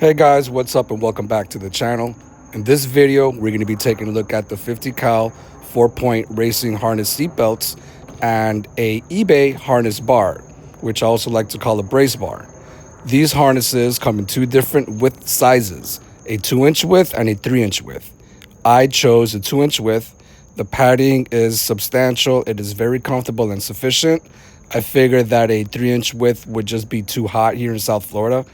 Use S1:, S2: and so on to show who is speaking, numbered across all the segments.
S1: Hey guys, what's up and welcome back to the channel. In this video, we're going to be taking a look at the 50 cal 4-point racing harness seatbelts and a eBay harness bar, which I also like to call a brace bar. These harnesses come in two different width sizes, a 2-inch width and a 3-inch width. I chose a 2-inch width. The padding is substantial. It is very comfortable and sufficient. I figured that a 3-inch width would just be too hot here in South Florida.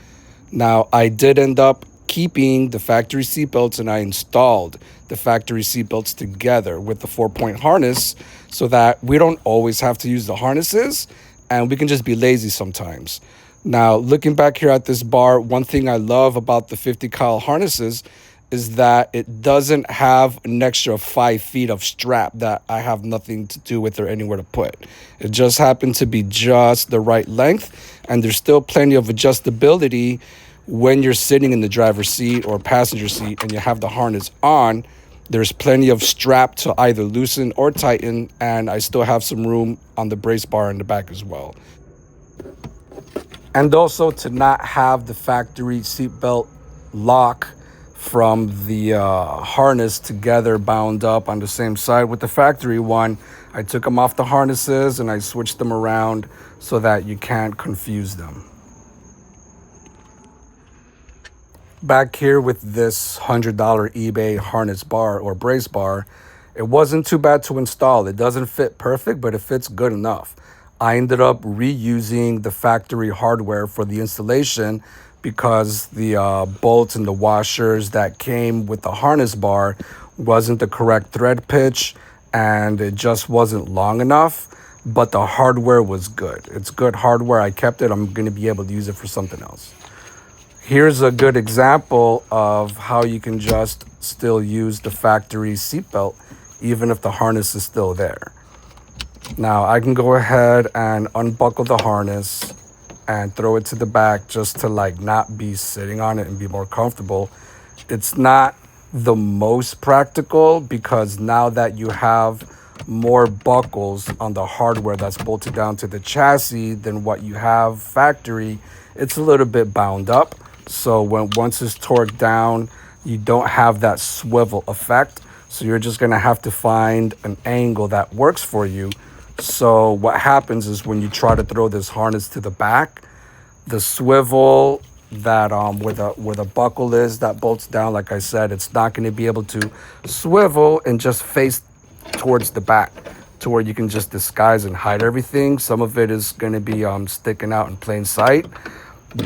S1: Now, I did end up keeping the factory seatbelts and I installed the factory seatbelts together with the 4-point harness so that we don't always have to use the harnesses and we can just be lazy sometimes. Now, looking back here at this bar, one thing I love about the 50 cal harnesses is that it doesn't have an extra 5 feet of strap that I have nothing to do with or anywhere to put. It just happened to be just the right length, and there's still plenty of adjustability when you're sitting in the driver's seat or passenger seat and you have the harness on. There's plenty of strap to either loosen or tighten, and I still have some room on the brace bar in the back as well. And also to not have the factory seatbelt lock from the harness together bound up on the same side with the factory one, I took them off the harnesses and I switched them around so that you can't confuse them. Back here with this $100 eBay harness bar or brace bar, it wasn't too bad to install. It doesn't fit perfect, but it fits good enough. I ended up reusing the factory hardware for the installation because the bolts and the washers that came with the harness bar wasn't the correct thread pitch and it just wasn't long enough, but the hardware was good. It's good hardware. I kept it. I'm going to be able to use it for something else. Here's a good example of how you can just still use the factory seatbelt even if the harness is still there. Now I can go ahead and unbuckle the harness and throw it to the back just to not be sitting on it and be more comfortable. It's not the most practical because now that you have more buckles on the hardware that's bolted down to the chassis than what you have factory, it's a little bit bound up. So once it's torqued down, you don't have that swivel effect. So you're just gonna have to find an angle that works for you. So what happens is when you try to throw this harness to the back, the swivel that where the buckle is that bolts down, like I said, it's not going to be able to swivel and just face towards the back to where you can just disguise and hide everything. Some of it is going to be sticking out in plain sight,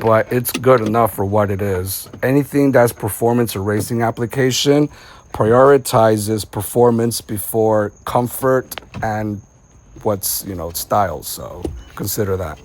S1: but it's good enough for what it is. Anything that's performance or racing application prioritizes performance before comfort and what's style, so consider that.